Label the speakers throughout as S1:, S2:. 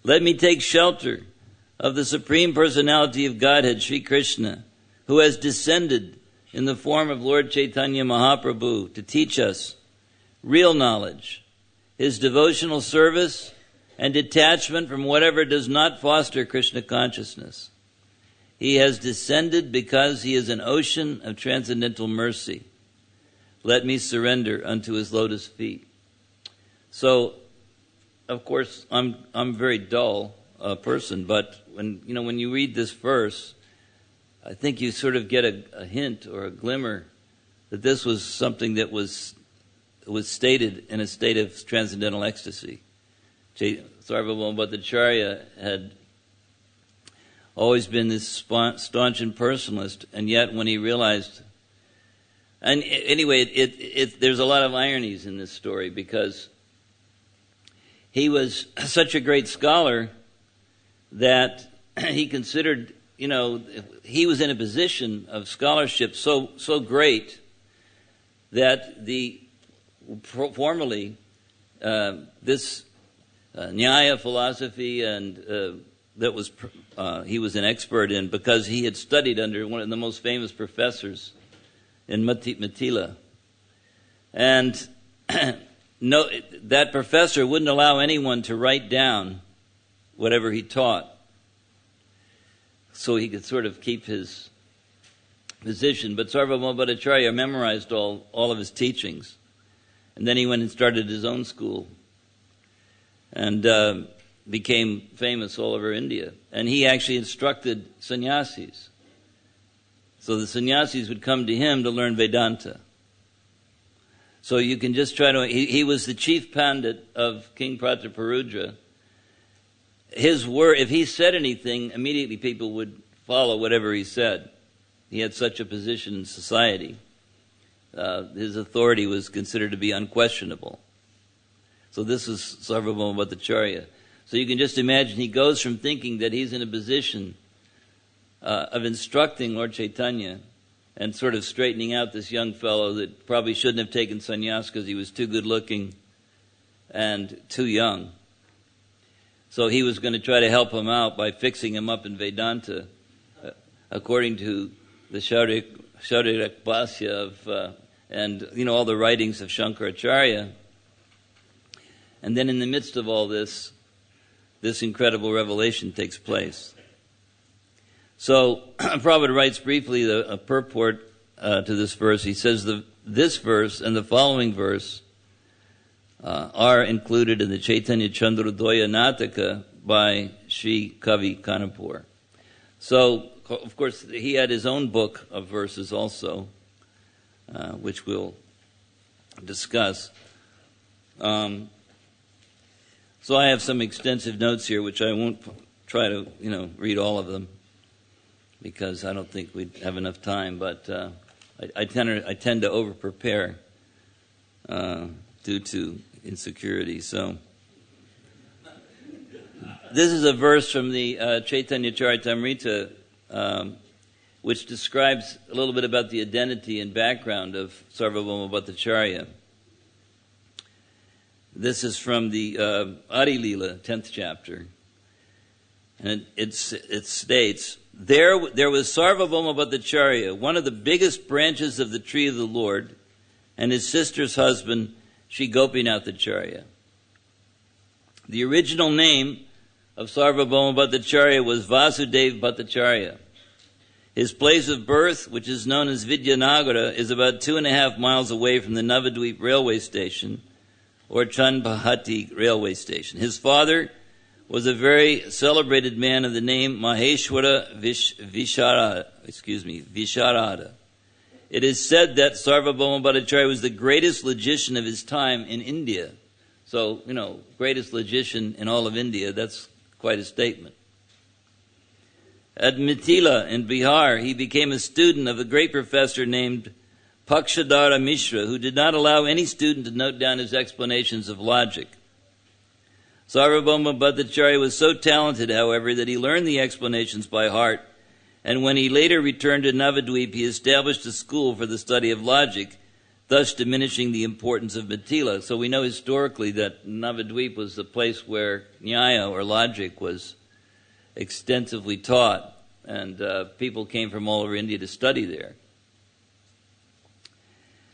S1: Let me take shelter of the Supreme Personality of Godhead, Sri Krishna, who has descended in the form of Lord Chaitanya Mahaprabhu to teach us real knowledge, his devotional service, and detachment from whatever does not foster Krishna consciousness. He has descended because he is an ocean of transcendental mercy. Let me surrender unto his lotus feet. So, of course, I'm a very dull person, but when you read this verse, I think you sort of get a hint or a glimmer that this was something that was stated in a state of transcendental ecstasy. Sarvabhauma Bhattacharya had always been this staunch impersonalist, and yet when he realized, and anyway, there's a lot of ironies in this story, because he was such a great scholar that he considered, he was in a position of scholarship so great that formerly this Nyaya philosophy and that was he was an expert in, because he had studied under one of the most famous professors in Mithila. And that professor wouldn't allow anyone to write down whatever he taught, so he could sort of keep his position. But Sarvabhauma Bhattacharya memorized all of his teachings. And then he went and started his own school and became famous all over India. And he actually instructed sannyasis. So the sannyasis would come to him to learn Vedanta. So you can just try to... He was the chief pandit of King Prataparudra. His word, if he said anything, immediately people would follow whatever he said. He had such a position in society. His authority was considered to be unquestionable. So this is Sarvabhauma Bhattacharya. So you can just imagine he goes from thinking that he's in a position of instructing Lord Chaitanya and sort of straightening out this young fellow that probably shouldn't have taken sannyas because he was too good looking and too young. So he was going to try to help him out by fixing him up in Vedanta, according to the Shaurakbhasya of and all the writings of Shankaracharya. And then in the midst of all this incredible revelation takes place. So Prabhupada writes briefly a purport to this verse. He says this verse and the following verse are included in the Chaitanya Chandrodaya Nataka by Sri Kavi Kanapur. So, of course, he had his own book of verses also, which we'll discuss. So I have some extensive notes here, which I won't try to, read all of them, because I don't think we'd have enough time. But I tend to over-prepare due to insecurity. So this is a verse from the Chaitanya Charitamrita, which describes a little bit about the identity and background of Sarvabhauma Bhattacharya. This is from the Adi Lila, 10th chapter. And it states, There was Sarvabhauma Bhattacharya, one of the biggest branches of the tree of the Lord, and his sister's husband, Sri Gopinathacharya. The original name of Sarvabhauma Bhattacharya was Vasudev Bhattacharya. His place of birth, which is known as Vidyanagara, is about 2.5 miles away from the Navadvip railway station, or Chanpahati railway station. His father was a very celebrated man of the name Maheshwara Visharada. It is said that Sarvabhauma Bhattacharya was the greatest logician of his time in India. So, greatest logician in all of India, that's quite a statement. At Mithila in Bihar, he became a student of a great professor named Pakshadara Mishra, who did not allow any student to note down his explanations of logic. Sarvabhauma Bhattacharya was so talented, however, that he learned the explanations by heart, and when he later returned to Navadvip, he established a school for the study of logic, thus diminishing the importance of Mithila. So we know historically that Navadvip was the place where Nyaya, or logic, was extensively taught, and people came from all over India to study there.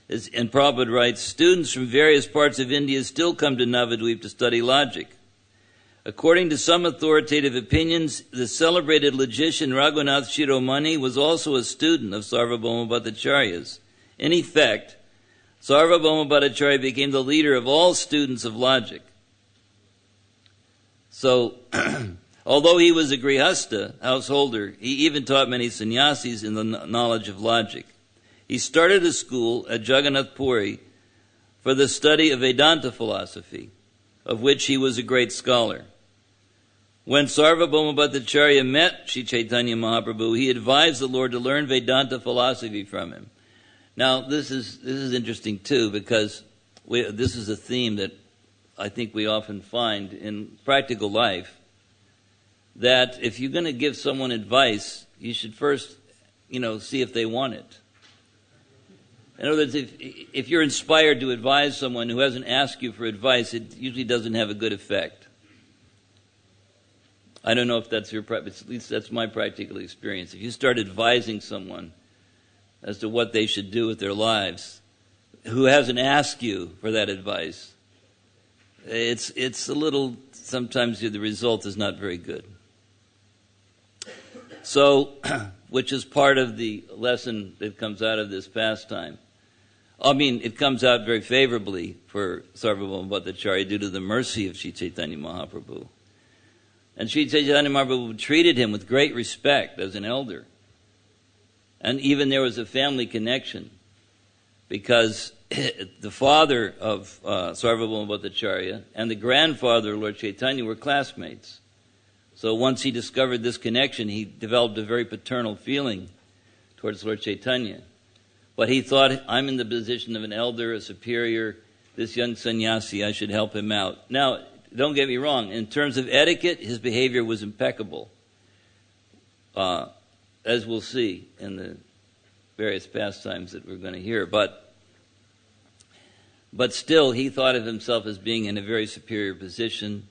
S1: And Prabhupada writes, students from various parts of India still come to Navadvip to study logic. According to some authoritative opinions, the celebrated logician Raghunath Shiromani was also a student of Sarvabhauma Bhattacharya's. In effect, Sarvabhauma Bhattacharya became the leader of all students of logic. So, although he was a grihasta, householder, he even taught many sannyasis in the knowledge of logic. He started a school at Jagannath Puri for the study of Vedanta philosophy, of which he was a great scholar. When Sarvabhauma Bhattacharya met Sri Caitanya Mahaprabhu, he advised the Lord to learn Vedanta philosophy from him. Now, this is interesting too, because this is a theme that I think we often find in practical life, that if you're going to give someone advice, you should first, see if they want it. In other words, if you're inspired to advise someone who hasn't asked you for advice, it usually doesn't have a good effect. I don't know if that's your practice, at least that's my practical experience. If you start advising someone as to what they should do with their lives, who hasn't asked you for that advice, it's a little, sometimes the result is not very good. So, which is part of the lesson that comes out of this pastime. It comes out very favorably for Sarvabhauma Bhattacharya due to the mercy of Sri Chaitanya Mahaprabhu. And Sri Chaitanya Mahaprabhu treated him with great respect as an elder. And even there was a family connection, because the father of Sarvabhauma Bhattacharya and the grandfather of Lord Chaitanya were classmates. So once he discovered this connection, he developed a very paternal feeling towards Lord Chaitanya. But he thought, I'm in the position of an elder, a superior, this young sannyasi, I should help him out. Now, don't get me wrong, in terms of etiquette, his behavior was impeccable, as we'll see in the various pastimes that we're going to hear. But still, he thought of himself as being in a very superior position,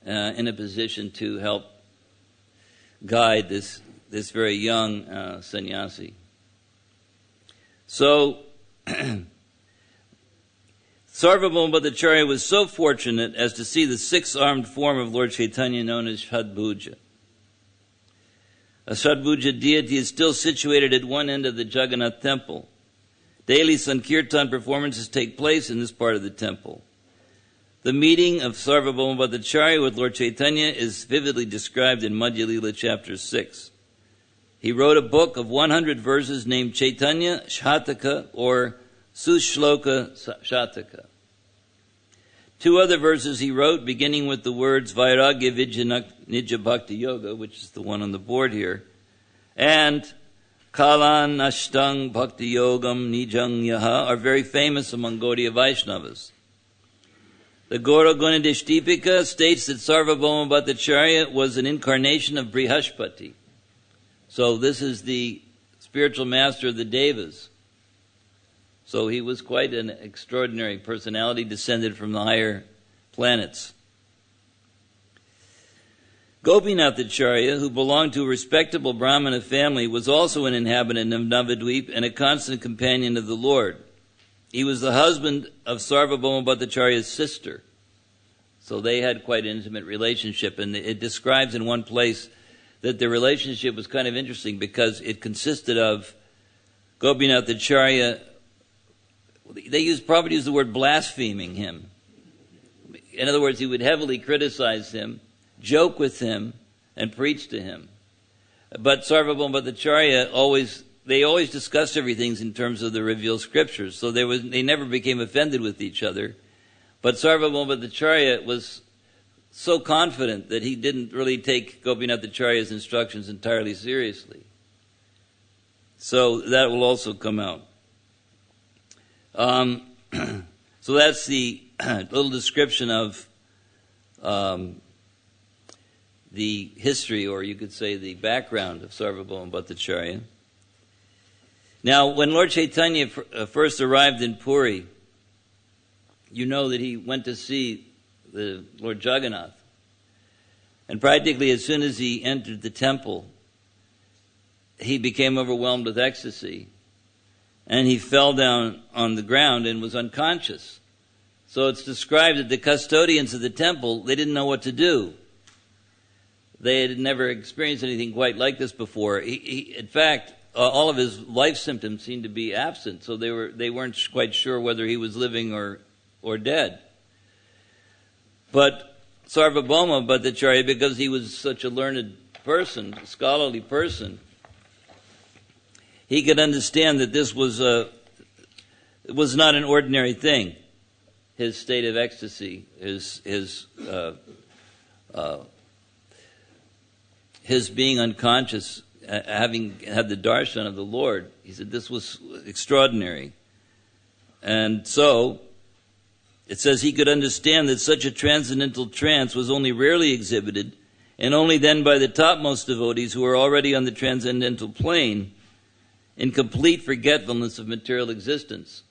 S1: in a position to help guide this very young sannyasi. So, Sarvabhauma Bhattacharya was so fortunate as to see the six-armed form of Lord Chaitanya known as Shadbhuja. A Shadbhuja deity is still situated at one end of the Jagannath temple. Daily Sankirtan performances take place in this part of the temple. The meeting of Sarvabhauma Bhattacharya with Lord Chaitanya is vividly described in Madhya Lila chapter 6. He wrote a book of 100 verses named Chaitanya Shataka or Sushloka Shataka. Two other verses he wrote, beginning with the words Vairagya Vijana Nija Bhakti Yoga, which is the one on the board here, and Kalan Ashtang Bhakti Yogam Nijang Yaha, are very famous among Gaudiya Vaishnavas. The Gaura Gunadishtipika states that Sarvabhauma Bhattacharya was an incarnation of Brihaspati. So this is the spiritual master of the Devas. So he was quite an extraordinary personality, descended from the higher planets. Gopinath Acharya, who belonged to a respectable Brahmana family, was also an inhabitant of Navadvip and a constant companion of the Lord. He was the husband of Sarvabhauma Bhattacharya's sister. So they had quite an intimate relationship, and it describes in one place that their relationship was kind of interesting because it consisted of Gopinath Acharya, they probably used the word blaspheming him. In other words, he would heavily criticize him, joke with him, and preach to him. But Sarvabhauma Bhattacharya they always discussed everything in terms of the revealed scriptures, so they never became offended with each other. But Sarvabhauma Bhattacharya was so confident that he didn't really take Gopinath Acharya's instructions entirely seriously. So that will also come out. So that's the little description of the history, or you could say the background of Sarvabhauma Bhattacharya. Now, when Lord Caitanya first arrived in Puri, you know that he went to see the Lord Jagannath. And practically as soon as he entered the temple, he became overwhelmed with ecstasy. And he fell down on the ground and was unconscious. So it's described that the custodians of the temple, they didn't know what to do. They had never experienced anything quite like this before. In fact, all of his life symptoms seemed to be absent, so they weren't quite sure whether he was living or dead. But Sarvabhauma Bhattacharya, because he was such a learned person, a scholarly person, he could understand that this was not an ordinary thing. His state of ecstasy, his being unconscious, having had the darshan of the Lord, he said this was extraordinary. And so, it says he could understand that such a transcendental trance was only rarely exhibited, and only then by the topmost devotees who were already on the transcendental plane, in complete forgetfulness of material existence.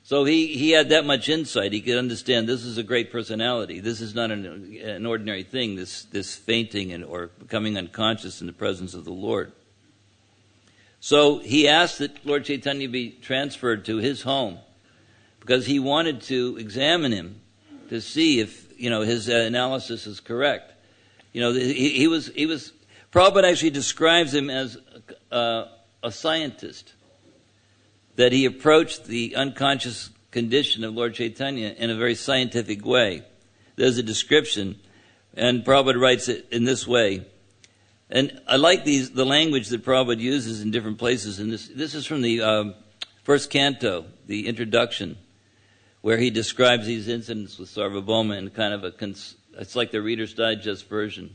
S1: So he had that much insight. He could understand this is a great personality. This is not an ordinary thing, this fainting or becoming unconscious in the presence of the Lord. So he asked that Lord Caitanya be transferred to his home because he wanted to examine him to see if his analysis is correct. He was Prabhupada actually describes him as a scientist, that he approached the unconscious condition of Lord Caitanya in a very scientific way. There's a description, and Prabhupada writes it in this way. And I like the language that Prabhupada uses in different places. And this is from the first canto, the introduction, where he describes these incidents with Sarvabhauma in kind of it's like the Reader's Digest version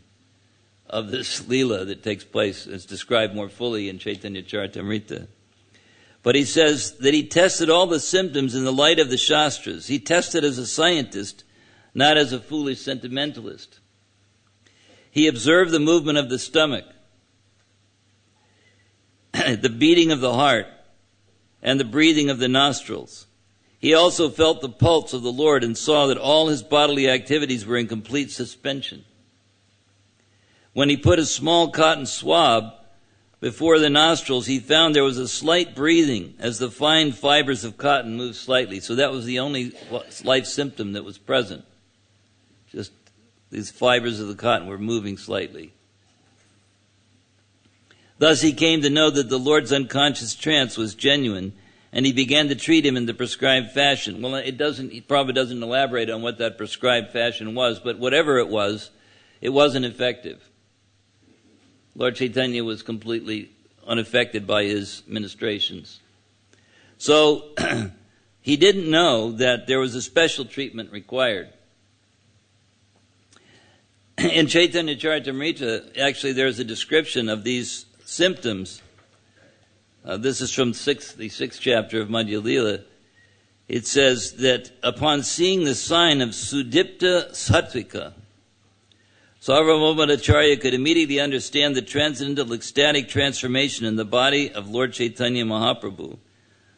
S1: of this Leela that takes place. It's described more fully in Chaitanya Charitamrita. But he says that he tested all the symptoms in the light of the Shastras. He tested as a scientist, not as a foolish sentimentalist. He observed the movement of the stomach, the beating of the heart, and the breathing of the nostrils. He also felt the pulse of the Lord and saw that all his bodily activities were in complete suspension. When he put a small cotton swab before the nostrils, he found there was a slight breathing as the fine fibers of cotton moved slightly. So that was the only life symptom that was present. Just these fibers of the cotton were moving slightly. Thus he came to know that the Lord's unconscious trance was genuine, and he began to treat him in the prescribed fashion. Well, Prabhupada doesn't elaborate on what that prescribed fashion was, but whatever it wasn't effective. Lord Caitanya was completely unaffected by his ministrations. So, he didn't know that there was a special treatment required. In Chaitanya Charitamrita, actually there's a description of these symptoms. This is from the sixth chapter of Madhya Lila. It says that upon seeing the sign of Sudipta Sattvika, Sarvabhauma Bhattacharya could immediately understand the transcendental ecstatic transformation in the body of Lord Chaitanya Mahaprabhu.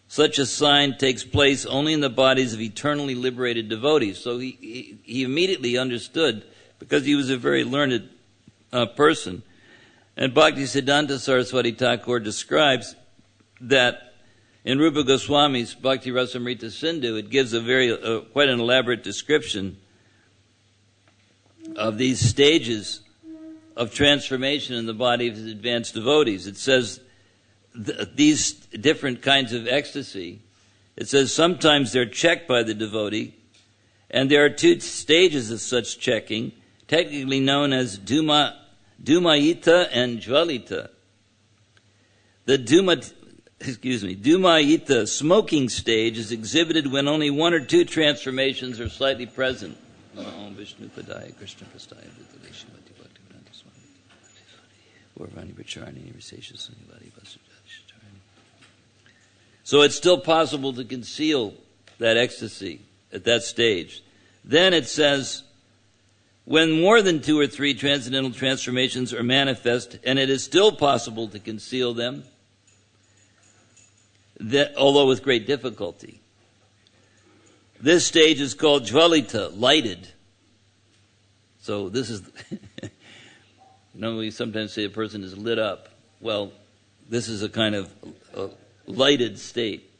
S1: Such a sign takes place only in the bodies of eternally liberated devotees. So he immediately understood, because he was a very learned person. And Bhaktisiddhanta Saraswati Thakur describes that in Rupa Goswami's Bhakti Rasamrita Sindhu, it gives quite an elaborate description of these stages of transformation in the body of his advanced devotees. It says these different kinds of ecstasy, it says sometimes they're checked by the devotee, and there are two stages of such checking, technically known as Dumayita and Jvalita. The Dumayita smoking stage is exhibited when only one or two transformations are slightly present. Om Vishnu Padaya Krishna Prastaya Vitalesha Bhakti Bhaktivedanta Swami Varvani Bracharani Visesha Sunivadi Vasudhacharani. So it's still possible to conceal that ecstasy at that stage. Then it says, when more than two or three transcendental transformations are manifest, and it is still possible to conceal them, although with great difficulty. This stage is called Jvalita, lighted. So this is, we sometimes say a person is lit up. Well, this is a kind of lighted state.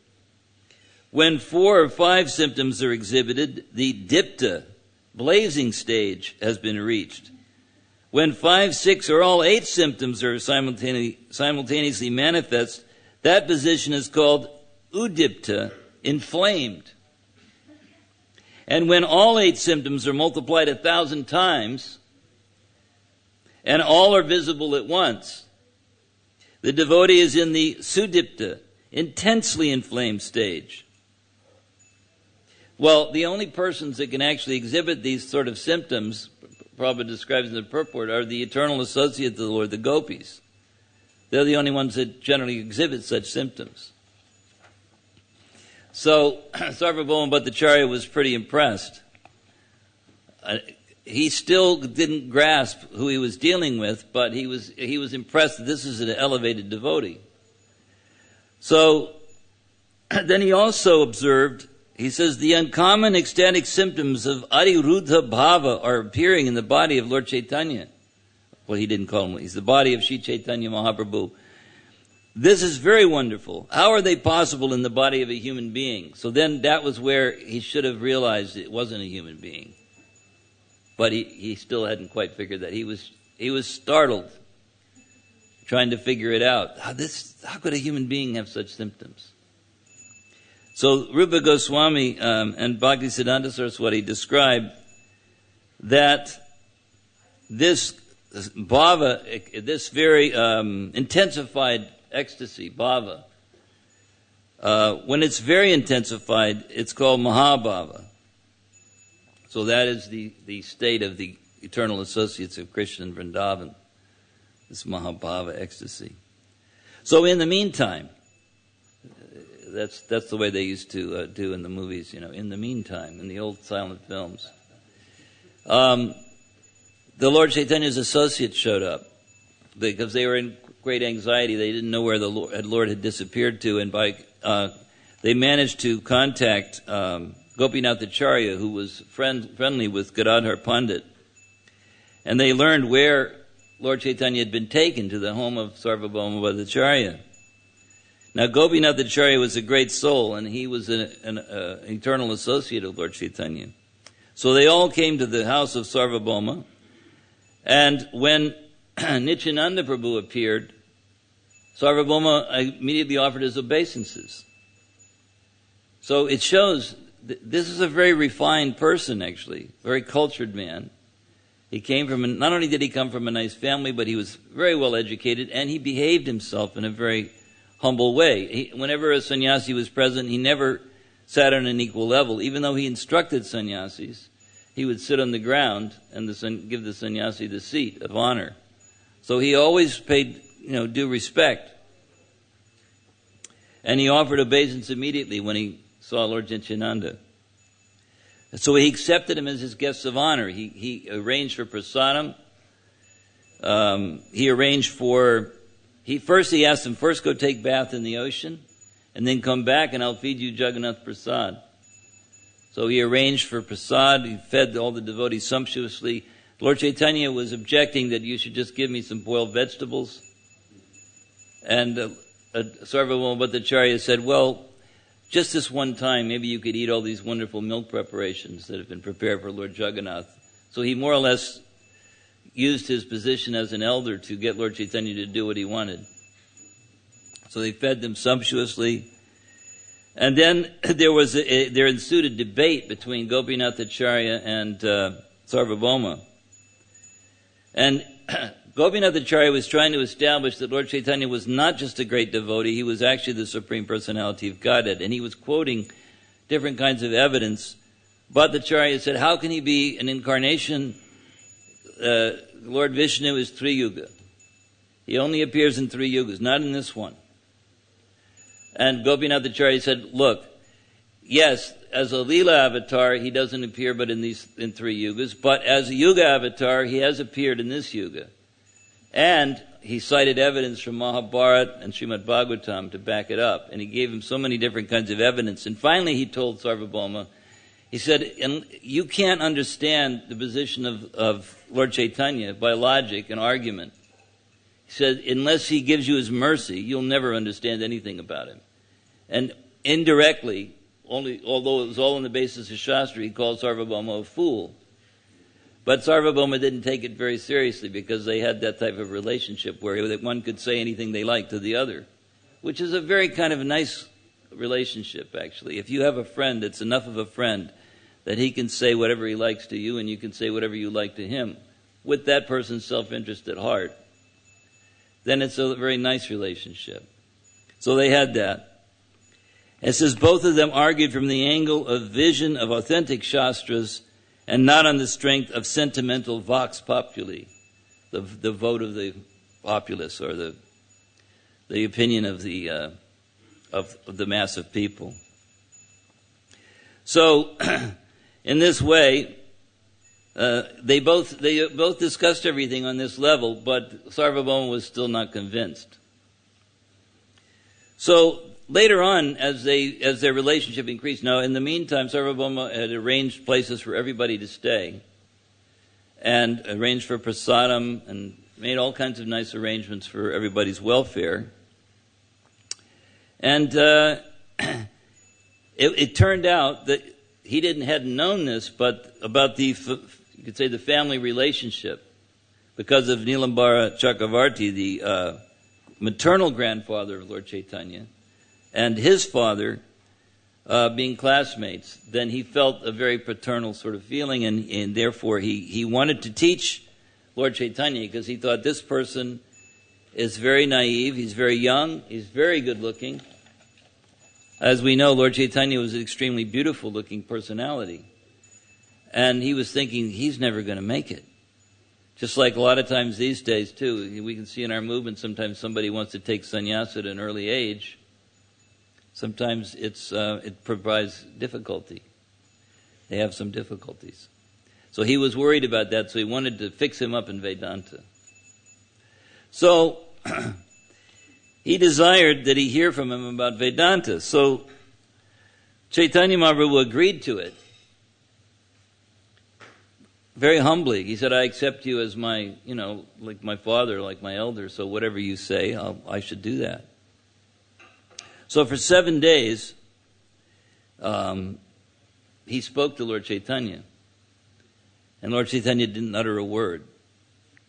S1: When 4 or 5 symptoms are exhibited, the dipta, blazing stage, has been reached. When 5, 6, or all 8 symptoms are simultaneously manifest, that position is called udipta, inflamed. And when all 8 symptoms are multiplied 1,000 times, and all are visible at once, the devotee is in the sudipta, intensely inflamed stage. Well, the only persons that can actually exhibit these sort of symptoms, Prabhupada describes in the purport, are the eternal associates of the Lord, the gopis. They're the only ones that generally exhibit such symptoms. So Sarvabhauma Bhattacharya was pretty impressed. He still didn't grasp who he was dealing with, but he was impressed that this is an elevated devotee. So then he also observed, he says, the uncommon ecstatic symptoms of Adiruddha Bhava are appearing in the body of Lord Caitanya. Well, he didn't call him, he's the body of Sri Chaitanya Mahaprabhu. This is very wonderful. How are they possible in the body of a human being? So then that was where he should have realized it wasn't a human being. But he still hadn't quite figured that. He was startled, trying to figure it out. How could a human being have such symptoms? So Rupa Goswami and Bhaktisiddhanta Saraswati describe that this bhava, this very intensified ecstasy, bhava, when it's very intensified, it's called Mahabhava. So that is the state of the eternal associates of Krishna and Vrindavan, this Mahabhava ecstasy. So in the meantime, that's the way they used to do in the movies, in the meantime, in the old silent films. The Lord Chaitanya's associates showed up because they were in great anxiety. They didn't know where the Lord had disappeared to, and they managed to contact Gopinath Acharya, who was friendly with Gadadhar Pandit. And they learned where Lord Chaitanya had been taken, to the home of Sarvabhauma Bhattacharya. Now, Gopinath Acharya was a great soul, and he was an eternal associate of Lord Chaitanya. So they all came to the house of Sarvabhauma, and when Nityananda Prabhu appeared, Sarvabhauma immediately offered his obeisances. So it shows this is a very refined person, actually, very cultured man. He came from, not only did he come from a nice family, but he was very well educated, and he behaved himself in a very humble way. Whenever a sannyasi was present, he never sat on an equal level. Even though he instructed sannyasis, he would sit on the ground and give the sannyasi the seat of honor. So he always paid, due respect. And he offered obeisance immediately when he saw Lord Nityananda. So he accepted him as his guests of honor. He arranged for prasadam. He asked him, first go take bath in the ocean, and then come back and I'll feed you Jagannath Prasad. So he arranged for prasad. He fed all the devotees sumptuously. Lord Chaitanya was objecting that you should just give me some boiled vegetables. And Sarvabhauma Bhattacharya said, well, just this one time, maybe you could eat all these wonderful milk preparations that have been prepared for Lord Jagannath. So he more or less used his position as an elder to get Lord Chaitanya to do what he wanted. So they fed them sumptuously. And then there ensued a debate between Gopinath Acharya and Sarvabhauma. And Gopinath Acharya was trying to establish that Lord Chaitanya was not just a great devotee, he was actually the Supreme Personality of Godhead. And he was quoting different kinds of evidence. Bhattacharya said, how can he be an incarnation? Lord Vishnu is Tri Yuga. He only appears in 3 yugas, not in this one. And Gopinath Acharya said, look, yes, as a Leela avatar, he doesn't appear but in 3 yugas, but as a Yuga avatar, he has appeared in this yuga. And he cited evidence from Mahabharata and Srimad Bhagavatam to back it up. And he gave him so many different kinds of evidence. And finally he told Sarvabhauma, he said, and you can't understand the position of Lord Caitanya by logic and argument. He said, unless he gives you his mercy, you'll never understand anything about him. And indirectly, although it was all on the basis of Shastra, he called Sarvabhauma a fool. But Sarvabhauma didn't take it very seriously because they had that type of relationship where one could say anything they liked to the other, which is a very kind of nice relationship, actually. If you have a friend that's enough of a friend that he can say whatever he likes to you and you can say whatever you like to him, with that person's self-interest at heart, then it's a very nice relationship. So they had that. It says both of them argued from the angle of vision of authentic Shastras and not on the strength of sentimental vox populi, the vote of the populace or the opinion of the mass of people. So, in this way, they both discussed everything on this level, but Sarvabhauma was still not convinced. So later on, as their relationship increased, now in the meantime, Sarvabhauma had arranged places for everybody to stay, and arranged for prasadam, and made all kinds of nice arrangements for everybody's welfare. And it turned out that he hadn't known this, but about you could say the family relationship, because of Nilambara Chakravarti, the maternal grandfather of Lord Caitanya, and his father being classmates, then he felt a very paternal sort of feeling, and therefore he wanted to teach Lord Caitanya, because he thought this person is very naive, he's very young, he's very good looking. As we know, Lord Caitanya was an extremely beautiful looking personality. And he was thinking, he's never going to make it. Just like a lot of times these days, too, we can see in our movement sometimes somebody wants to take sannyasa at an early age. Sometimes it provides difficulty. They have some difficulties. So he was worried about that, so he wanted to fix him up in Vedanta. So he desired that he hear from him about Vedanta. So Chaitanya Mahaprabhu agreed to it. Very humbly. He said, I accept you as my, like my father, like my elder, so whatever you say, I should do that. So for 7 days, he spoke to Lord Caitanya. And Lord Caitanya didn't utter a word.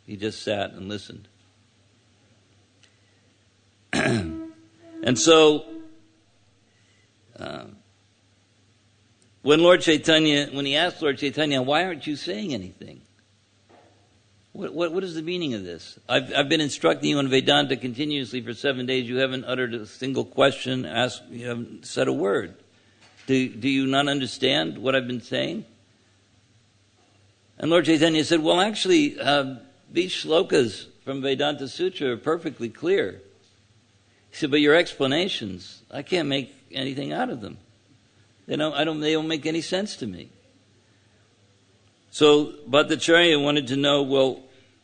S1: He just sat and listened. And so, when he asked Lord Caitanya, why aren't you saying anything? What is the meaning of this? I've been instructing you on Vedanta continuously for 7 days. You haven't uttered a single question, you haven't said a word. Do you not understand what I've been saying? And Lord Caitanya said, well, actually, these shlokas from Vedanta Sutra are perfectly clear. He said, but your explanations, I can't make anything out of them. They don't make any sense to me. So Bhattacharya wanted to know, well,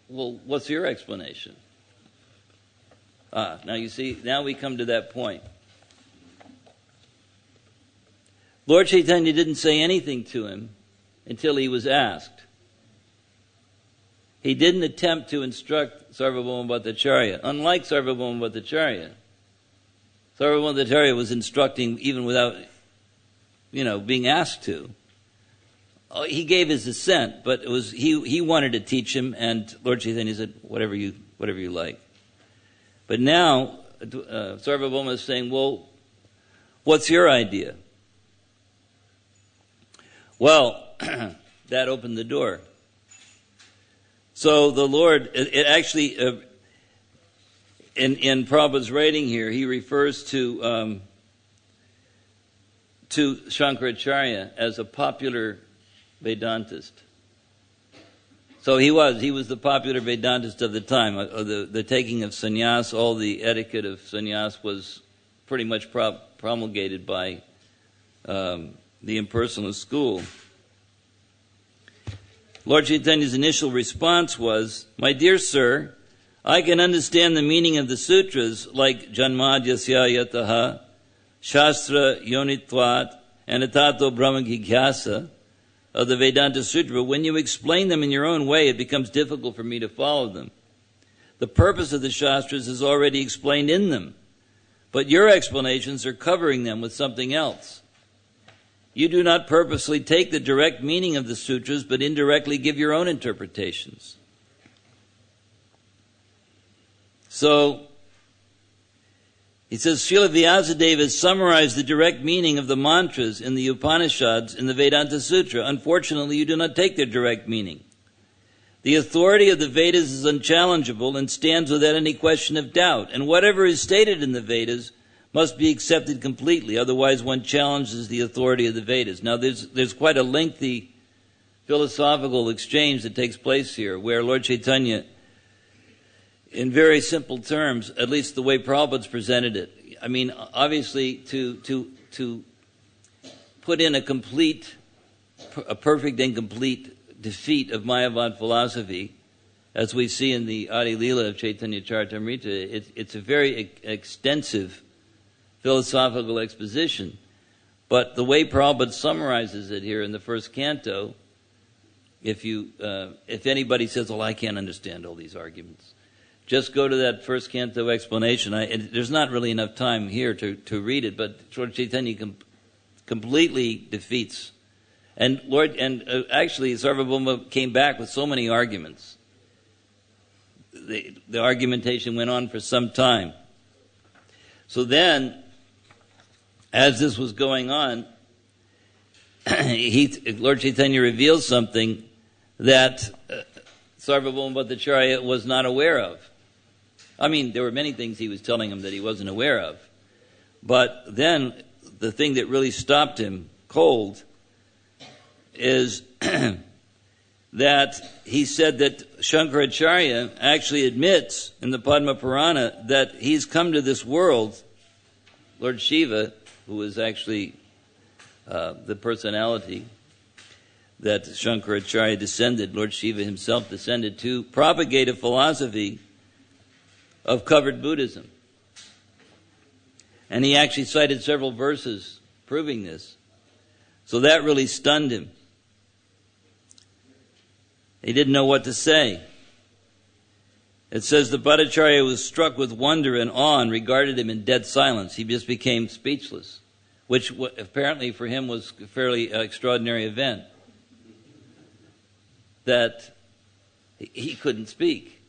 S1: what's your explanation? Now you see, now we come to that point. Lord Caitanya didn't say anything to him until he was asked. He didn't attempt to instruct Sarvabhauma Bhattacharya. Unlike Sarvabhauma Bhattacharya, Sarvabhauma Bhattacharya was instructing even without, being asked to. He gave his assent, but it was he wanted to teach him, and Lord Chaitanya said, whatever you like. But now Sarvabhauma is saying, well, what's your idea? Well, that opened the door. So the Lord, it actually, in Prabhupada's writing here, he refers to Shankaracharya as a popular Vedantist. So he was the popular Vedantist of the time. The taking of sannyas, all the etiquette of sannyas was pretty much promulgated by the impersonalist school. Lord Chaitanya's initial response was, my dear sir, I can understand the meaning of the sutras like Janmadhyasya Yataha, Shastra Yonitvat, and Atato Brahmagigyasa of the Vedanta Sutra. But when you explain them in your own way, it becomes difficult for me to follow them. The purpose of the Shastras is already explained in them, but your explanations are covering them with something else. You do not purposely take the direct meaning of the sutras, but indirectly give your own interpretations. So, he says, Srila Vyasadeva has summarized the direct meaning of the mantras in the Upanishads in the Vedanta Sutra. Unfortunately, you do not take their direct meaning. The authority of the Vedas is unchallengeable and stands without any question of doubt, and whatever is stated in the Vedas must be accepted completely, otherwise one challenges the authority of the Vedas. Now, there's quite a lengthy philosophical exchange that takes place here, where Lord Caitanya, in very simple terms, at least the way Prabhupada's presented it, I mean, obviously, to put in a perfect and complete defeat of Mayavad philosophy, as we see in the Adi Leela of Chaitanya Charitamrita, it's a very extensive philosophical exposition. But the way Prabhupada summarizes it here in the first canto, if anybody says, well, I can't understand all these arguments, just go to that first canto explanation. There's not really enough time here to read it, but Lord Chaitanya completely defeats. And actually, Sarvabhauma came back with so many arguments. The argumentation went on for some time. So then, as this was going on, Lord Chaitanya revealed something that Sarvabhauma Bhattacharya was not aware of. I mean, there were many things he was telling him that he wasn't aware of. But then, the thing that really stopped him cold is that he said that Shankaracharya actually admits in the Padma Purana that he's come to this world, Lord Shiva, who is actually the personality that Shankaracharya descended, Lord Shiva himself descended to propagate a philosophy of covered Buddhism. And he actually cited several verses proving this. So that really stunned him. He didn't know what to say. It says the Bhattacharya was struck with wonder and awe and regarded him in dead silence. He just became speechless, which apparently for him was a fairly extraordinary event. That he couldn't speak.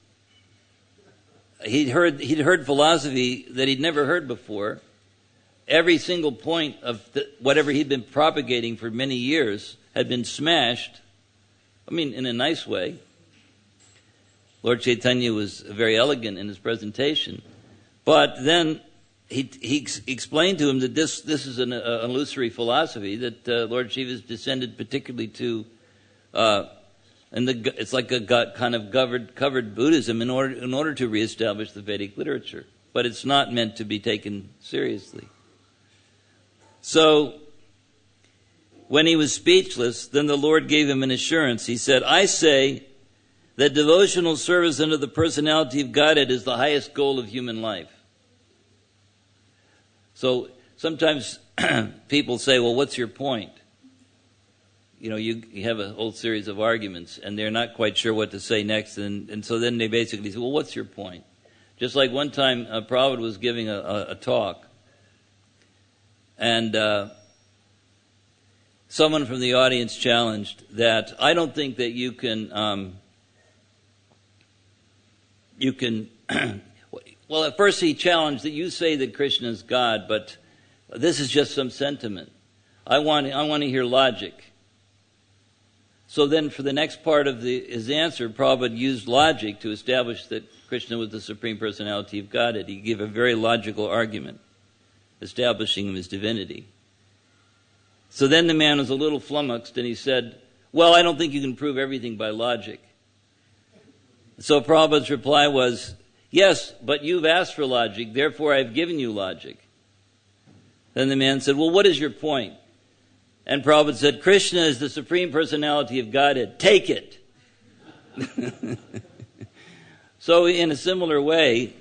S1: He'd heard philosophy that he'd never heard before. Every single point of whatever he'd been propagating for many years had been smashed. I mean, in a nice way. Lord Chaitanya was very elegant in his presentation. But then he explained to him that this is an illusory philosophy that Lord Shiva is descended particularly to, and it's like a kind of covered Buddhism in order to reestablish the Vedic literature. But it's not meant to be taken seriously. So, when he was speechless, then the Lord gave him an assurance. He said, I say that devotional service unto the personality of Godhead is the highest goal of human life. So sometimes people say, well, what's your point? You know, you have a whole series of arguments, and they're not quite sure what to say next, and so then they basically say, well, what's your point? Just like one time, Prabhupada was giving a talk, and someone from the audience challenged that I don't think that you can well, at first he challenged that you say that Krishna is God, but this is just some sentiment. I want to hear logic. So then for the next part of his answer, Prabhupada used logic to establish that Krishna was the Supreme Personality of Godhead. He gave a very logical argument, establishing him as divinity. So then the man was a little flummoxed, and he said, well, I don't think you can prove everything by logic. So Prabhupada's reply was, yes, but you've asked for logic, therefore I've given you logic. Then the man said, well, what is your point? And Prabhupada said, Krishna is the Supreme Personality of Godhead. Take it. So in a similar way,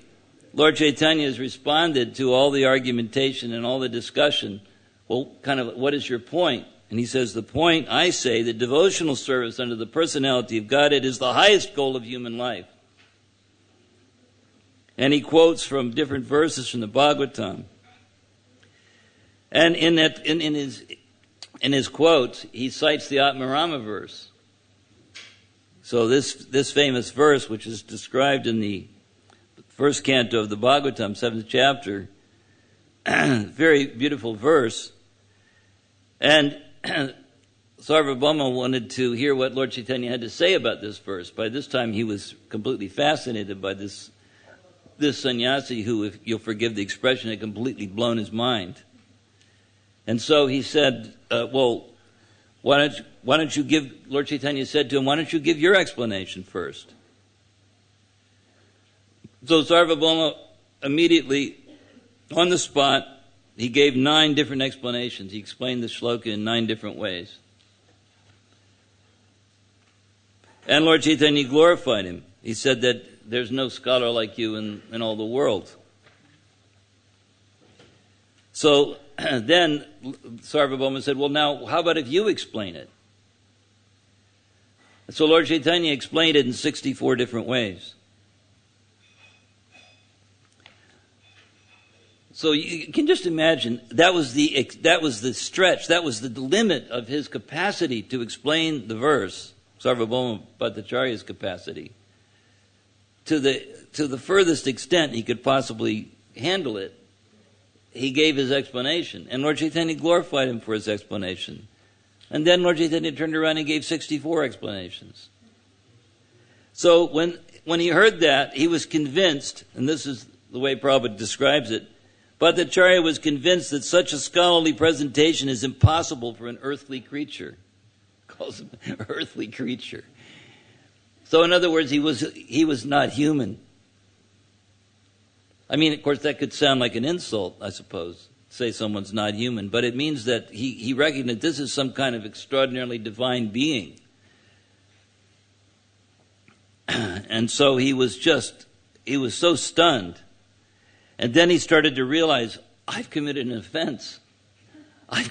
S1: Lord Chaitanya has responded to all the argumentation and all the discussion. Well, kind of, what is your point? And he says, the point, I say, that devotional service under the personality of Godhead is the highest goal of human life. And he quotes from different verses from the Bhagavatam. And in his quotes, he cites the Atmarama verse. So this famous verse, which is described in the first canto of the Bhagavatam, 7th chapter, very beautiful verse. And Sarvabhauma wanted to hear what Lord Chaitanya had to say about this verse. By this time, he was completely fascinated by this sannyasi who, if you'll forgive the expression, had completely blown his mind. And so he said, well, why don't you give, Lord Chaitanya said to him, why don't you give your explanation first? So Sarvabhauma immediately, on the spot, he gave 9 different explanations. He explained the shloka in 9 different ways. And Lord Chaitanya glorified him. He said that there's no scholar like you in all the world. So then Sarvabhauma said, well, now, how about if you explain it? So Lord Chaitanya explained it in 64 different ways. So you can just imagine, that was the stretch, that was the limit of his capacity to explain the verse, Sarvabhauma Bhattacharya's capacity. To the furthest extent he could possibly handle it, he gave his explanation. And Lord Chaitanya glorified him for his explanation. And then Lord Chaitanya turned around and gave 64 explanations. So when he heard that, he was convinced, and this is the way Prabhupada describes it, Bhattacharya was convinced that such a scholarly presentation is impossible for an earthly creature. Calls him an earthly creature. So in other words, he was not human. I mean, of course, that could sound like an insult, I suppose, say someone's not human, but it means that he recognized this is some kind of extraordinarily divine being. And so he was so stunned. And then he started to realize, I've committed an offense. I've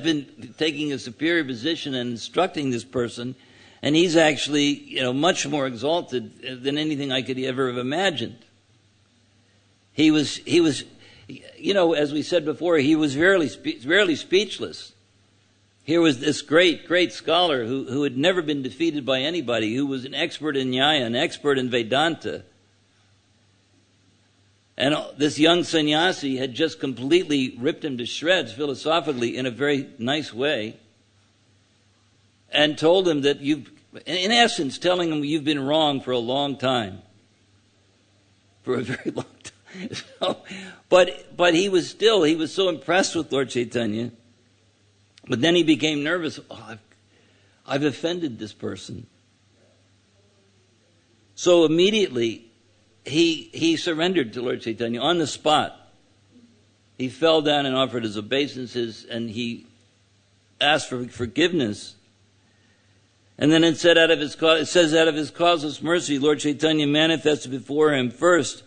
S1: been taking a superior position and instructing this person, and he's actually, much more exalted than anything I could ever have imagined. He was, as we said before, he was rarely speechless. Here was this great, great scholar who had never been defeated by anybody, who was an expert in Nyaya, an expert in Vedanta. And this young sannyasi had just completely ripped him to shreds philosophically in a very nice way, and told him that in essence, telling him you've been wrong for a long time. For a very long time. So, but he was so impressed with Lord Chaitanya. But then he became nervous. Oh, I've offended this person. So immediately, he surrendered to Lord Chaitanya on the spot. He fell down and offered his obeisances, and he asked for forgiveness. And then it says, out of his causeless mercy, Lord Chaitanya manifested before him first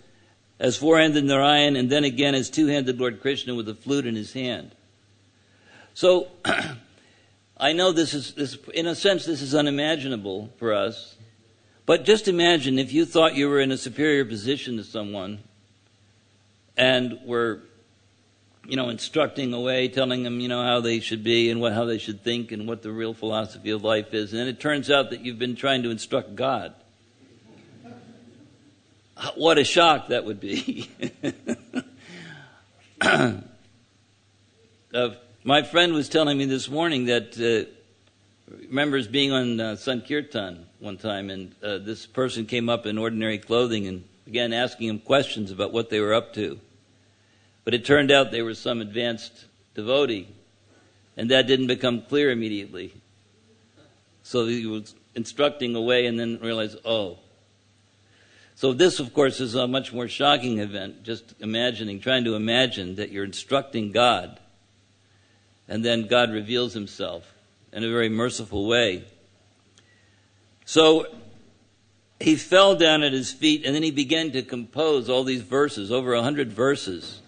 S1: as four-handed Narayan, and then again as two-handed Lord Krishna with a flute in his hand. So I know this is in a sense this is unimaginable for us. But just imagine if you thought you were in a superior position to someone and were, instructing away, telling them, how they should be and how they should think and what the real philosophy of life is. And then it turns out that you've been trying to instruct God. What a shock that would be. My friend was telling me this morning that remembers being on Sankirtan one time, and this person came up in ordinary clothing and began asking him questions about what they were up to. But it turned out they were some advanced devotee, and that didn't become clear immediately. So he was instructing away and then realized, oh. So this, of course, is a much more shocking event, just trying to imagine that you're instructing God, and then God reveals himself in a very merciful way. So he fell down at his feet, and then he began to compose all these verses, over 100 verses.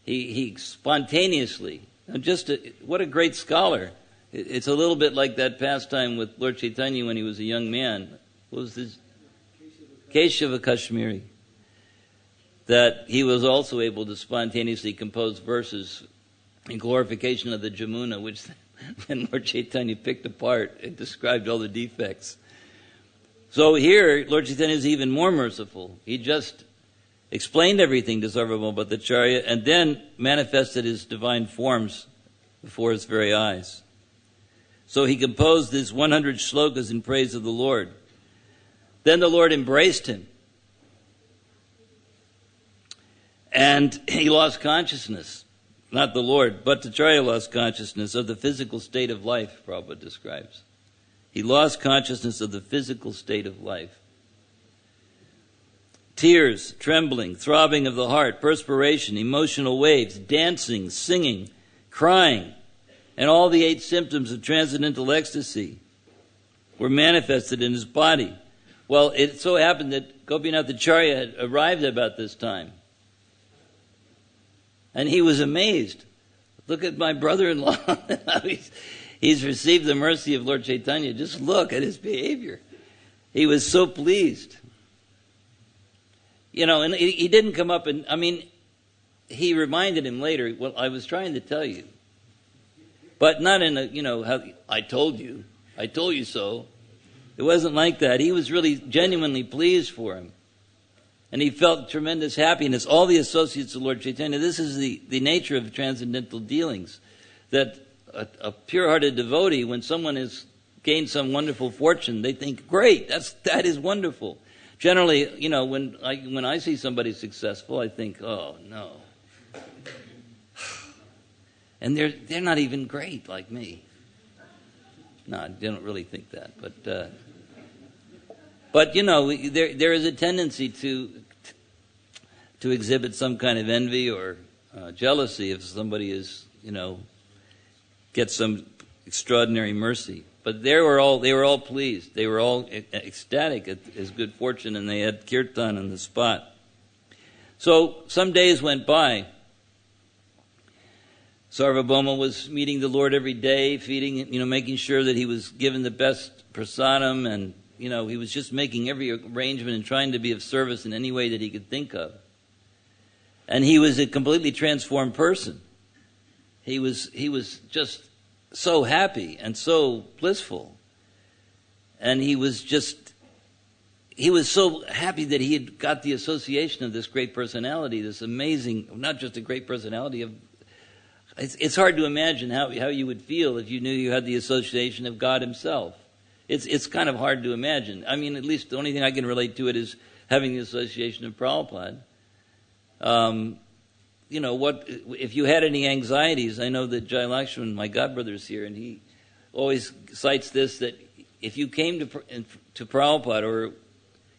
S1: He spontaneously, what a great scholar. It's a little bit like that pastime with Lord Caitanya when he was a young man. What was this? Keshava Kashmiri. That he was also able to spontaneously compose verses in glorification of the Jamuna, which then Lord Chaitanya picked apart and described all the defects. So here, Lord Chaitanya is even more merciful. He just explained everything to Sarvabhauma Bhattacharya and then manifested his divine forms before his very eyes. So he composed these 100 shlokas in praise of the Lord. Then the Lord embraced him. And he lost consciousness. Not the Lord, Bhattacharya lost consciousness of the physical state of life, Prabhupada describes. He lost consciousness of the physical state of life. Tears, trembling, throbbing of the heart, perspiration, emotional waves, dancing, singing, crying, and all the 8 symptoms of transcendental ecstasy were manifested in his body. Well, it so happened that Gopinath Acharya had arrived about this time. And he was amazed. Look at my brother-in-law. He's received the mercy of Lord Chaitanya. Just look at his behavior. He was so pleased. And he didn't come up and, he reminded him later, well, I was trying to tell you. But not in a, how, I told you so. It wasn't like that. He was really genuinely pleased for him. And he felt tremendous happiness. All the associates of Lord Chaitanya, this is the nature of transcendental dealings. That a pure-hearted devotee, when someone has gained some wonderful fortune, they think, great, that is wonderful. Generally, when I see somebody successful, I think, oh, no. And they're not even great like me. No, I don't really think that. But there is a tendency to exhibit some kind of envy or jealousy if somebody gets some extraordinary mercy. But they were all pleased. They were all ecstatic at his good fortune, and they had kirtan on the spot. So some days went by. Sarvabhauma was meeting the Lord every day, feeding, making sure that he was given the best prasadam, and he was just making every arrangement and trying to be of service in any way that he could think of. And he was a completely transformed person. He was just so happy and so blissful. And he was so happy that he had got the association of this great personality, this amazing, not just a great personality, it's hard to imagine how you would feel if you knew you had the association of God himself. It's kind of hard to imagine. At least the only thing I can relate to it is having the association of Prabhupada. If you had any anxieties, I know that Jai Lakshman, my godbrother, is here, and he always cites this, that if you came to Prabhupada, or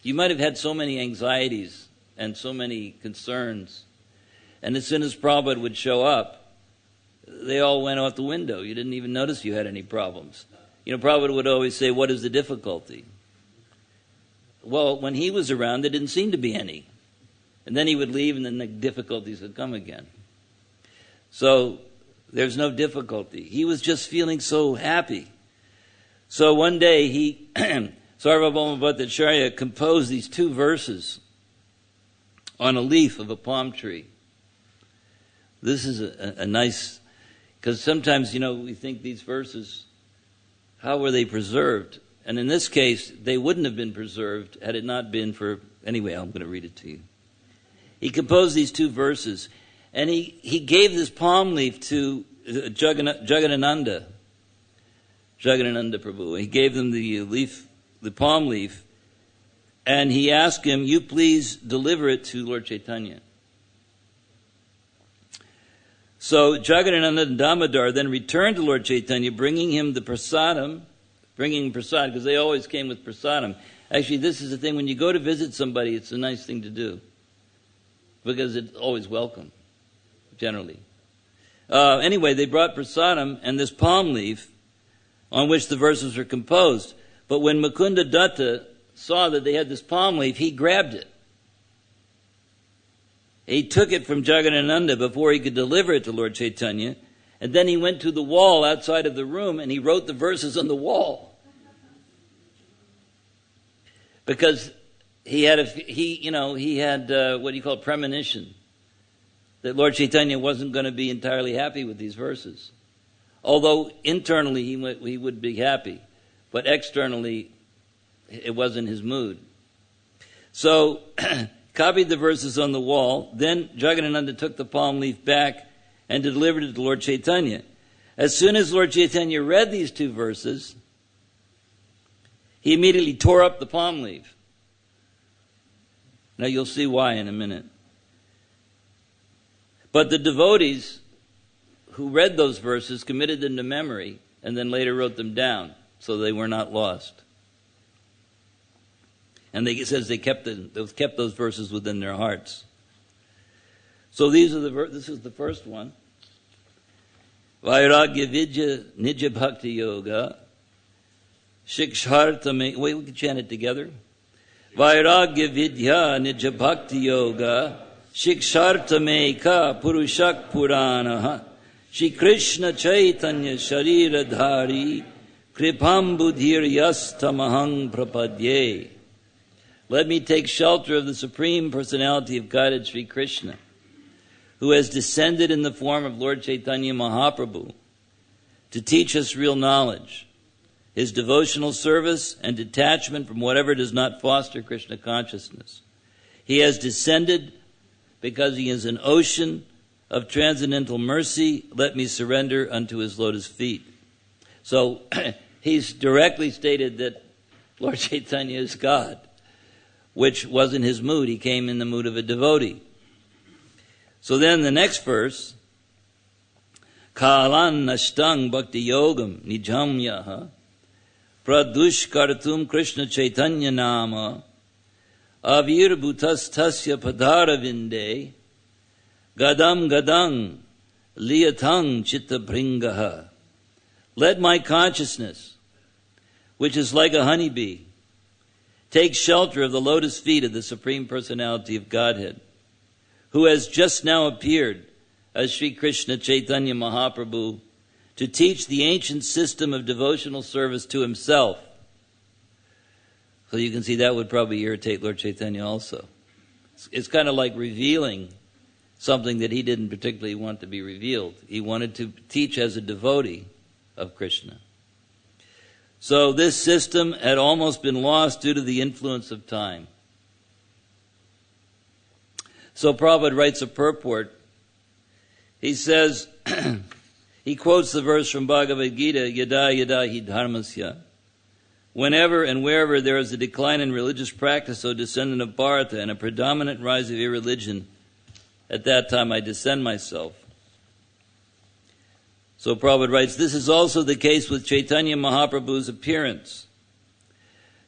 S1: you might have had so many anxieties and so many concerns, and as soon as Prabhupada would show up, they all went out the window. You didn't even notice you had any problems. Prabhupada would always say, what is the difficulty? Well, when he was around, there didn't seem to be any. And then he would leave, and then the difficulties would come again. So there's no difficulty. He was just feeling so happy. So one day, Sarvabhauma Bhattacharya composed these 2 verses on a leaf of a palm tree. This is a nice, because sometimes, we think these verses, how were they preserved? And in this case, they wouldn't have been preserved had it not been for, anyway, I'm going to read it to you. He composed these 2 verses, and he gave this palm leaf to Jagadananda Prabhu. He gave them the palm leaf, and he asked him, you please deliver it to Lord Chaitanya. So Jagadananda and Damodar then returned to Lord Chaitanya, bringing him the prasadam, because they always came with prasadam. Actually, this is the thing, when you go to visit somebody, it's a nice thing to do, because it's always welcome, generally. Anyway, they brought prasadam and this palm leaf on which the verses were composed. But when Mukunda Datta saw that they had this palm leaf, he grabbed it. He took it from Jagadananda before he could deliver it to Lord Chaitanya, and then he went to the wall outside of the room and he wrote the verses on the wall. Because he had what you call premonition that Lord Chaitanya wasn't going to be entirely happy with these verses. Although internally he would be happy, but externally it wasn't his mood. So copied the verses on the wall. Then Jagadananda took the palm leaf back and delivered it to Lord Chaitanya. As soon as Lord Chaitanya read these two verses, he immediately tore up the palm leaf. Now you'll see why in a minute. But the devotees who read those verses committed them to memory and then later wrote them down so they were not lost. And it says they kept those verses within their hearts. So this is the first one. Vairagya Vidya Nija Bhakti Yoga Shikshartame. Wait, we can chant it together. Vairagya Vidya Nija Bhakti Yoga Shikshartame Ka Purushak Puranaha Shri Krishna Chaitanya Sharira Dhari Kripam Buddhir Yastamahang Prapadye. Let me take shelter of the Supreme Personality of Godhead Sri Krishna, who has descended in the form of Lord Chaitanya Mahaprabhu to teach us real knowledge, his devotional service, and detachment from whatever does not foster Krishna consciousness. He has descended because he is an ocean of transcendental mercy. Let me surrender unto his lotus feet. So he's directly stated that Lord Chaitanya is God, which wasn't his mood. He came in the mood of a devotee. So then the next verse, Kalan Nashtang Bhakti Yogam Nijam Yaha Pradush Kartum Krishna Chaitanya Nama Avir Bhutas Tasya Padhara Vinde Gadam Gadang Liyatang Chitta Bringaha. Let my consciousness, which is like a honeybee, take shelter of the lotus feet of the Supreme Personality of Godhead, who has just now appeared as Sri Krishna Chaitanya Mahaprabhu to teach the ancient system of devotional service to himself. So you can see that would probably irritate Lord Chaitanya also. It's kind of like revealing something that he didn't particularly want to be revealed. He wanted to teach as a devotee of Krishna. So this system had almost been lost due to the influence of time. So Prabhupada writes a purport. He says, he quotes the verse from Bhagavad Gita, Yada Yada Hi Dharmasya. Whenever and wherever there is a decline in religious practice, O descendant of Bharata, and a predominant rise of irreligion, at that time I descend myself. So Prabhupada writes, this is also the case with Chaitanya Mahaprabhu's appearance.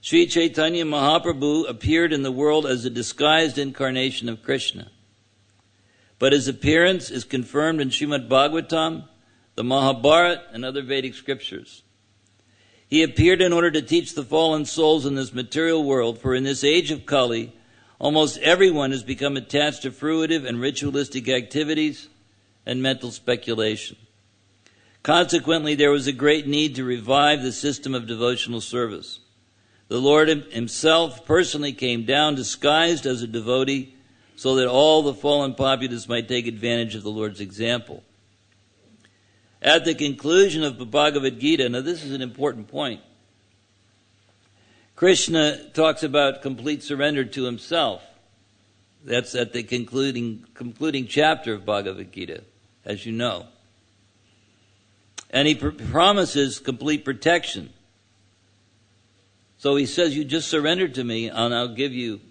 S1: Sri Chaitanya Mahaprabhu appeared in the world as a disguised incarnation of Krishna. But his appearance is confirmed in Srimad Bhagavatam, the Mahabharata, and other Vedic scriptures. He appeared in order to teach the fallen souls in this material world, for in this age of Kali, almost everyone has become attached to fruitive and ritualistic activities and mental speculation. Consequently, there was a great need to revive the system of devotional service. The Lord himself personally came down disguised as a devotee so that all the fallen populace might take advantage of the Lord's example. At the conclusion of the Bhagavad Gita, now this is an important point, Krishna talks about complete surrender to himself. That's at the concluding chapter of Bhagavad Gita, as you know. And he promises complete protection. So he says, you just surrender to me and I'll give you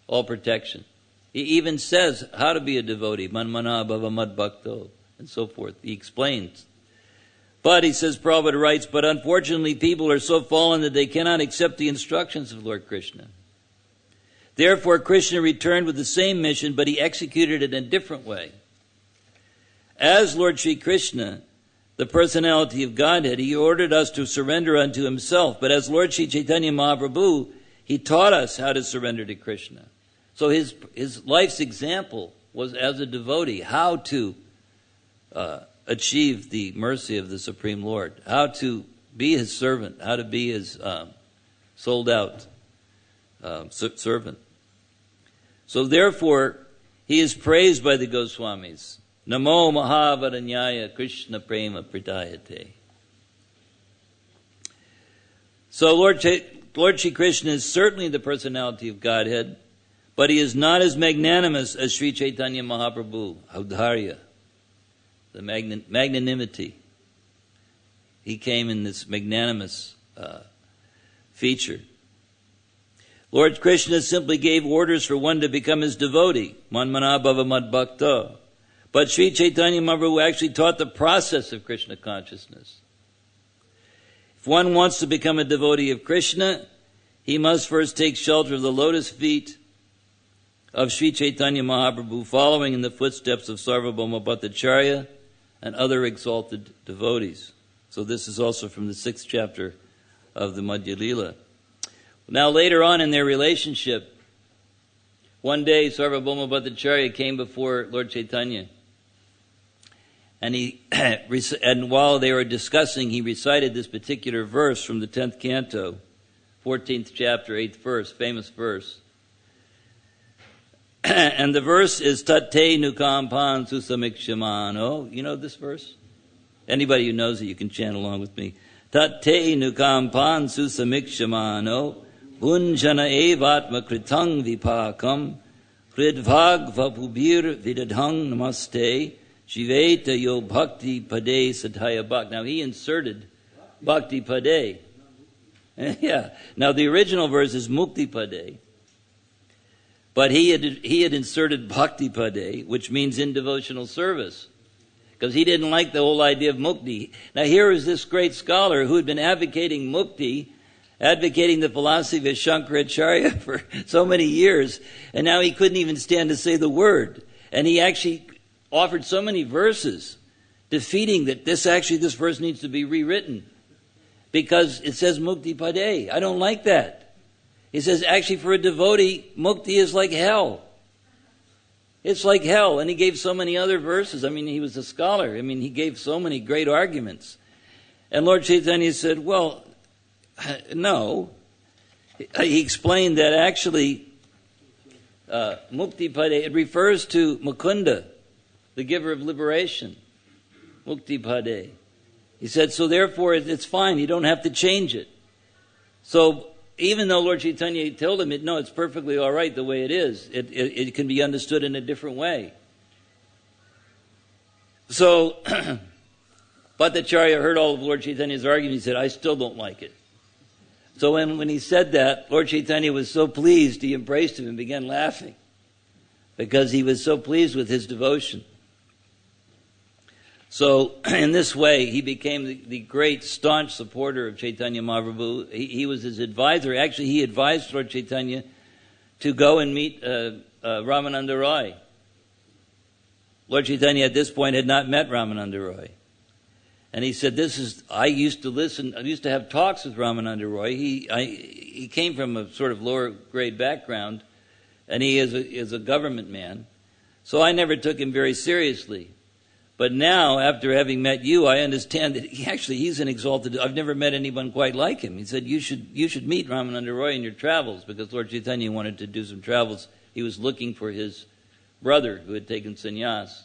S1: all protection. He even says how to be a devotee, manmana bhava mad bhakto, and so forth. He explains. But he says, Prabhupada writes, but unfortunately people are so fallen that they cannot accept the instructions of Lord Krishna. Therefore Krishna returned with the same mission, but he executed it in a different way. As Lord Sri Krishna, the personality of Godhead, he ordered us to surrender unto himself. But as Lord Sri Chaitanya Mahaprabhu, He taught us how to surrender to Krishna. So his life's example was as a devotee, how to achieve the mercy of the Supreme Lord, how to be his servant, how to be his sold out servant. So therefore, he is praised by the Goswamis. Namo Mahavaranyaya Krishna Prema Pradayate. So Lord Shri Krishna is certainly the personality of Godhead, but he is not as magnanimous as Sri Chaitanya Mahaprabhu, Audharya, the magnanimity. He came in this magnanimous feature. Lord Krishna simply gave orders for one to become his devotee, Manmana Bhava Mad Bhakta. But Sri Chaitanya Mahaprabhu actually taught the process of Krishna consciousness. If one wants to become a devotee of Krishna, he must first take shelter of the lotus feet of Sri Chaitanya Mahaprabhu, following in the footsteps of Sarvabhauma Bhattacharya and other exalted devotees. So this is also from the 6th chapter of the Madhya Lila. Now later on in their relationship, one day Sarvabhauma Bhattacharya came before Lord Chaitanya, and while they were discussing, he recited this particular verse from the 10th canto, 14th chapter, 8th verse, famous verse. And the verse is Tate Nukampan Susamikshamano. You know this verse? Anybody who knows it, you can chant along with me. Tate Nukampan Susamikshamano Bunjana Evatma Kritang Vipakam Hridvag Vapubir Vidadhang Namaste Shiveta Yo Bhakti Pade Sataya Bhak. Now he inserted Bhakti Pade. Yeah. Now the original verse is Mukti Pade. But he had inserted Bhakti Pade, which means in devotional service. Because he didn't like the whole idea of mukti. Now here is this great scholar who had been advocating mukti, advocating the philosophy of Shankaracharya for so many years, and now he couldn't even stand to say the word. And he actually offered so many verses defeating that this verse needs to be rewritten. Because it says mukti pade. I don't like that. He says actually for a devotee, mukti is like hell. It's like hell. And he gave so many other verses. I mean, he was a scholar. I mean, he gave so many great arguments. And Lord Chaitanya said, well, no. He explained that actually mukti pade, it refers to Mukunda, the giver of liberation. Mukti pade. He said, so therefore it's fine. You don't have to change it. So even though Lord Chaitanya told him, no, it's perfectly all right the way it is. It can be understood in a different way. So Bhattacharya heard all of Lord Chaitanya's arguments. He said, I still don't like it. So when he said that, Lord Chaitanya was so pleased, he embraced him and began laughing because he was so pleased with his devotion. So in this way, he became the great staunch supporter of Chaitanya Mahaprabhu. He was his advisor. Actually, he advised Lord Chaitanya to go and meet Ramananda Roy. Lord Chaitanya at this point had not met Ramananda Roy. And he said, I used to have talks with Ramananda Roy. He came from a sort of lower grade background, and he is a government man. So I never took him very seriously. But now, after having met you, I understand that he's an exalted. I've never met anyone quite like him. He said, you should meet Ramananda Roy in your travels, because Lord Chaitanya wanted to do some travels. He was looking for his brother who had taken sannyas.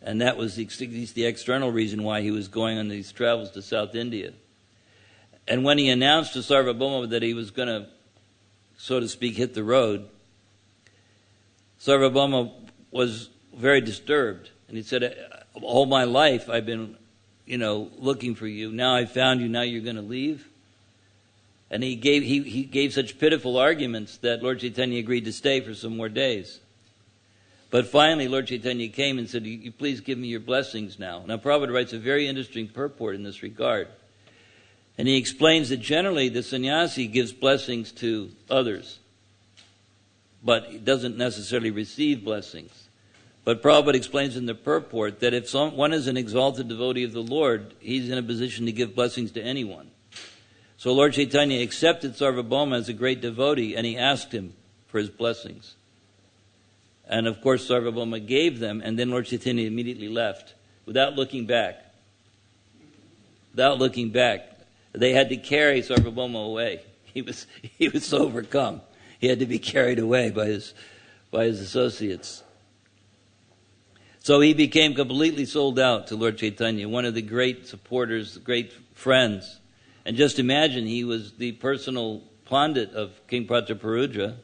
S1: And that was the external reason why he was going on these travels to South India. And when he announced to Sarvabhauma that he was going to, so to speak, hit the road, Sarvabhauma was very disturbed. And he said, all my life I've been, looking for you. Now I found you, now you're going to leave? And he gave such pitiful arguments that Lord Chaitanya agreed to stay for some more days. But finally, Lord Chaitanya came and said, you please give me your blessings now. Now, Prabhupada writes a very interesting purport in this regard. And he explains that generally the sannyasi gives blessings to others, but he doesn't necessarily receive blessings. But Prabhupada explains in the purport that if one is an exalted devotee of the Lord, he's in a position to give blessings to anyone. So Lord Chaitanya accepted Sarvabhauma as a great devotee, and he asked him for his blessings. And of course Sarvabhauma gave them, and then Lord Chaitanya immediately left without looking back. Without looking back. They had to carry Sarvabhauma away. He was so overcome. He had to be carried away by his associates. So he became completely sold out to Lord Chaitanya, one of the great supporters, great friends. And just imagine, he was the personal pandit of King Prataparudra.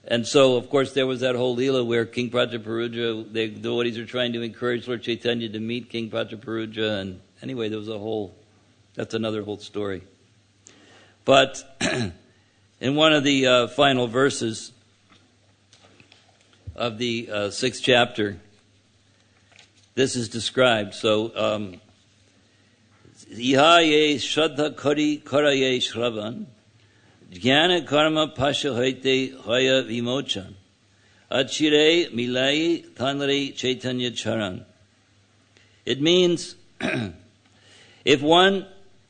S1: And so, of course, there was that whole Leela where King Prataparudra, the devotees are trying to encourage Lord Chaitanya to meet King Prataparudra. And anyway, there was that's another whole story. But in one of the final verses of the 6th chapter, this is described. So, Ihaye Shraddha Karaye Shravan, Jnana Karma Pasha Haite Haya Vimochan, Achire Milai Tanre Chaitanya Charan. It means, if one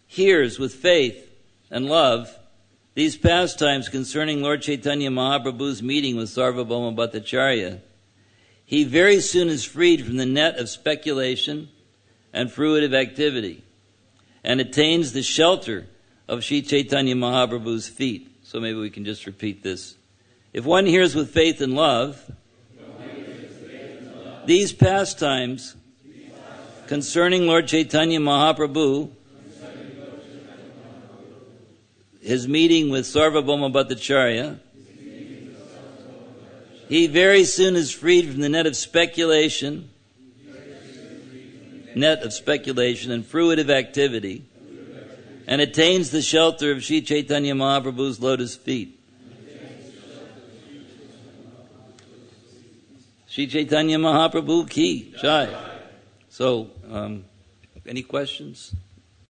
S1: hears with faith and love these pastimes concerning Lord Chaitanya Mahaprabhu's meeting with Sarvabhauma Bhattacharya, he very soon is freed from the net of speculation and fruitive activity, and attains the shelter of Sri Chaitanya Mahaprabhu's feet. So maybe we can just repeat this. If one hears with faith and love these pastimes concerning Lord Chaitanya Mahaprabhu, his meeting with Sarvabhauma Bhattacharya, he very soon is freed from the net of speculation and fruitive activity, and attains the shelter of Sri Chaitanya Mahaprabhu's lotus feet. Sri Chaitanya Mahaprabhu ki jai. So, any questions?